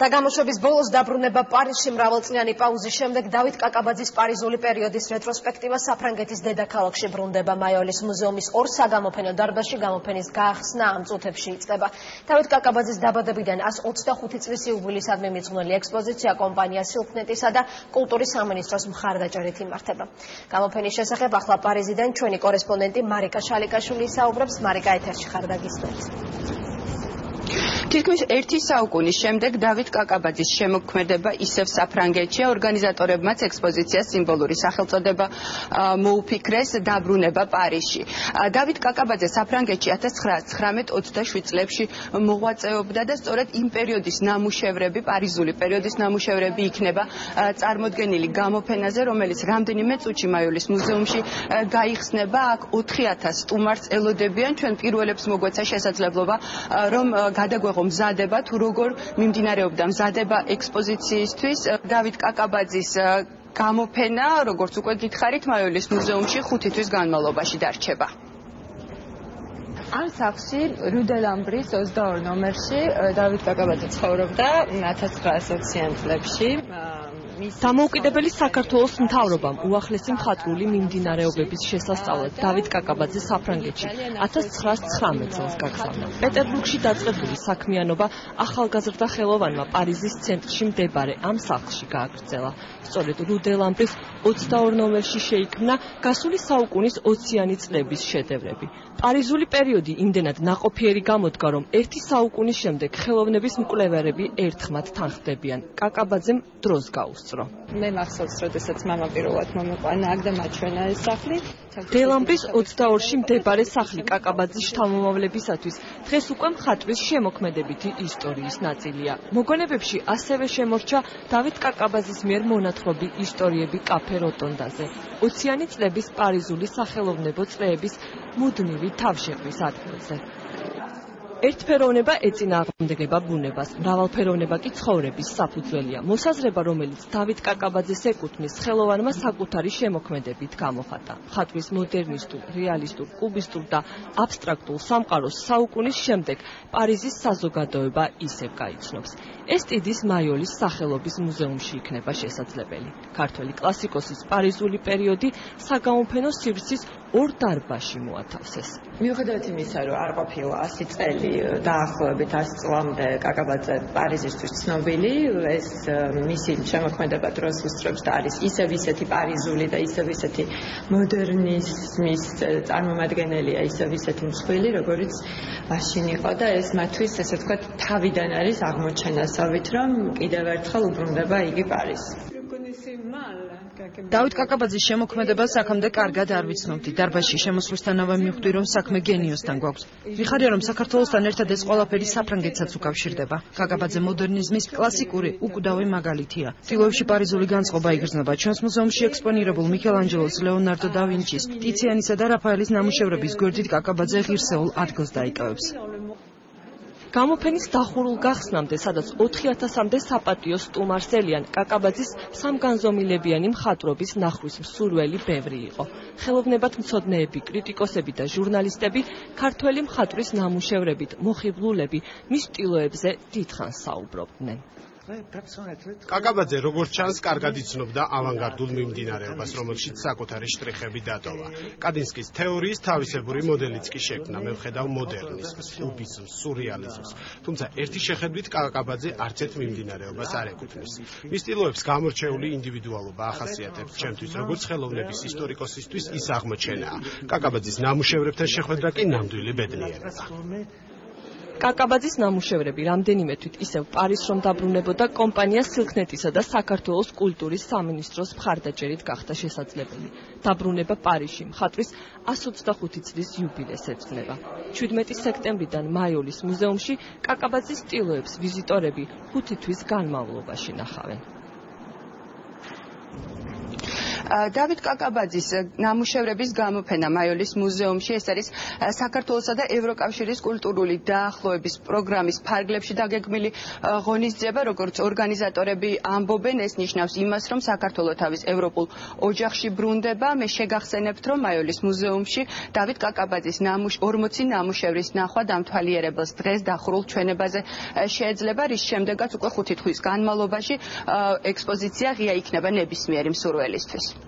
და გამოშვების ბოლოს დაბრუნება პარიზში მრავალწლიანი პაუზის შემდეგ დავით კაკაბაძის პარიზული პერიოდის რეტროსპექტივა საფრანგეთის დედაქალაქში ბრუნდება. მაიოლის მუზეუმის ორ საგამოფენო დარბაზში გამოფენის გახსნა ამ წუთებში იწყება. დავით კაკაბაძის დაბადებიდან 125 წლის იუბილეისადმი მიძღვნილი ექსპოზიცია კომპანია სილკნეტისა და კულტურის სამინისტროს მხარდაჭერით იმართება. გამოფენის შესახებ ახლა პარიზიდან ჩვენი კორესპონდენტი მარიკა შალიკაშვილი ისაუბრებს. მარიკა, ეთერში ხარ და გისმენთ. თითქმის ერთი საუკუნის შემდეგ დავით კაკაბაძის შემოქმედება ისევ საფრანგეთშია. ორგანიზატორებმაც ექსპოზიციას სიმბოლური სახელწოდება მოუფიქრეს დაბრუნება პარიზში. დავით კაკაბაძე საფრანგეთში 1919-27 წლებში მოღვაწეობდა და სწორედ იმ პერიოდის ნამუშევრები, პარიზული პერიოდის ნამუშევრები იქნება წარმოდგენილი გამოფენაზე, რომელიც რამდენიმე წუთში მაიოლის მუზეუმში გაიხსნება. აქ 4000 სტუმარს ელოდებიან. ჩვენ პირველებს მოგვეცა შესაძლებლობა რომ გადაგვეღო მზადება თუ როგორ მიმდინარეობდა მზადება ექსპოზიციისთვის. დავით კაკაბაძის გამოფენა, როგორც უკვე გითხარით, მაიოლის მუზეუმში 5 თვის განმავლობაში დარჩება. ამ სახლში რუ დე ლამბრის 22 ნომერში დავით კაკაბაძე ცხოვრობდა 1920-იან წლებში. დამოუკიდებელი საქართველოს მთავრობამ უახლესი მხატვრული მიმდინარეობების შესასწავლად დავით კაკაბაძე საფრანგეთში 1919 წელს გაგზავნა. პეტერბურგში დაწყებული საქმიანობა ახალგაზრდა ხელოვანმა პარიზის ცენტრში მდებარე ამ სახლში გააგრძელა. სწორედ რუ დე ლამბრის 22 ნომერში შეიქმნა გასული საუკუნის 20-იანი წლების შედევრები. პარიზული პერიოდი იმდენად ნაყოფიერი გამოდგა, რომ ერთი საუკუნის შემდეგ ხელოვნების მკვლევარები ერთხმად თანხმდებიან. კაკაბაძემ დროს გაუსწრო. მე მახსოვს, როდესაც მამა პირველად მომეყვანა აქ და მაჩვენა ეს სახლი. დე ლამბრის 22-ში მდებარე სახლი კაკაბაძის შთამომავლებისათვის დღეს უკვე მხატვრის შემოქმედებითი ისტორიის ნაწილია. მოგონებებში ასევე შემორჩა დავით კაკაბაძის მიერ მონათხრობი ისტორიები კაფე როტონდაზე. 20-იანი წლების პარიზული სახელოვნებო წლების მუდმივი თავშეყრის ადგილზე. ერთფეროვნება ეწინააღმდეგება ბუნებას, მრავალფეროვნება კი ცხოვრების საფუძველია. მოსაზრება, რომელიც დავით კაკაბაძეს ეკუთვნის, ხელოვანმა საკუთარი შემოქმედებით გამოხატა. მხატვრის მოდერნისტულ, რეალისტურ, კუბისტურ და აბსტრაქტულ სამყაროს საუკუნის შემდეგ პარიზის საზოგადოება ისევ გაიცნობს. ესტიდის მაიოლის სახელობის მუზეუმში იქნება შესაძლებელი. ქართველი კლასიკოსის პარიზული პერიოდი საგამოფენო სივრცის ორ დარბაზში მოათავსეს. მიუხედავად იმისა, რომ არ ყოფილა 100 წელი დაახლოებით 100 წლამდე კაკაბაძე პარიზისთვის ცნობილი, ეს მისი შემოქმედება დროს უსწრებს და არის ისევ ისეთი პარიზული და ისევ ისეთი მოდერნიზმის წარმომადგენელია, ისევ ისეთი მსხვილი, როგორც მაშინ იყო და ეს მათთვის, ესე ვთქვათ, თავიდან არის აღმოჩენასავით, რომ კიდევ ერთხელ უბრუნდება იგი პარიზს. დავით კაკაბაძის შემოქმედებას აქამდე კარგად არ ვიცნობდი. დარბაზში შემოსვლისთანავე მივხვდი, რომ საქმე გენიოსთან გვაქვს. მიხარია, რომ საქართველოსთან ერთად ეს ყველაფერი საფრანგეთსაც უკავშირდება. კაკაბაძე მოდერნიზმის კლასიკური უკვდავი მაგალითია. ტილოებში პარიზული განწყობა იგრძნობა. ჩვენს მუზეუმში ექსპონირებულ მიქელანჯელოს, ლეონარდო და ვინჩის, ტიციანისა და რაფაელის ნამუშევრების გვერდით კაკაბაძე ღირსეულ ადგილს დაიკავებს. გამოფენის დახურულ გახსნამდე, სადაც 4000-მდე საპატიო სტუმარს ელიან, კაკაბაძის სამგანზომილებიანი მხატვრობის ნახვის მსურველი ბევრი იყო. ხელოვნებად მცოდნეები, კრიტიკოსები და ჟურნალისტები ქართველი მხატვრის ნამუშევრებით, მოხიბლულები მის სტილოებზე დიდხანს საუბრობდნენ. კაკაბაძე, როგორც ჩანს, კარგად იცნობდა ავანგარდულ მიმდინარეობას, რომელშიც საკუთარი შტრიხები დატოვა. კადინსკის თეორიის თავისებური მოდელიც კი შექმნა, მე ვხედავ მოდერნიზმს, კუბიზმს, სურეალიზმს. თუმცა ერთი შეხედვით კაკაბაძე არც ერთ მიმდინარეობას არ ეკუთვნის. მის სტილოებს გამორჩეული ინდივიდუალობა ახასიათებს. ჩემთვის, როგორც ხელოვნების ისტორიკოსისთვის, ის აღმოჩენაა. კაკაბაძის ნამუშევრებთან შეხვედრა კი ნამდვილი ბედნიერება. კაკაბაძის ნამუშევრები რამდენიმე თვით ისევ პარიზს რომ დაბრუნებოდა, კომპანია სილკნეტისა და საქართველოს კულტურის სამინისტროს მხარდაჭერით გახდა შესაძლებელი. დაბრუნება პარიზში მხატვრის 125 წლის იუბილეს ეძღვნება. 17 სექტემბრიდან მაიოლის მუზეუმში კაკაბაძის სტილოებს ვიზიტორები 5 თვის განმავლობაში ნახავენ. დავით კაკაბაძის ნამუშევრების გამოფენა მაიოლის მუზეუმში, ეს არის საქართველოსა და ევროკავშირის კულტურული დაახლოების პროგრამის ფარგლებში დაგეგმილი ღონისძიება, როგორც ორგანიზატორები ამბობენ, ეს ნიშნავს იმას, რომ საქართველო თავის ევროპულ ოჯახში ბრუნდება. მე შეგახსენებთ, რომ მაიოლის მუზეუმში დავით კაკაბაძის 40 ნამუშევრის ნახვა დამთვალიერებელს დღეს დახურულ ჩვენებაზე შეეძლება, რის შემდეგაც უკვე 5 თვის განმავლობაში ექსპოზიცია ღია იქნება ნებისმიერი მსურველისთვის.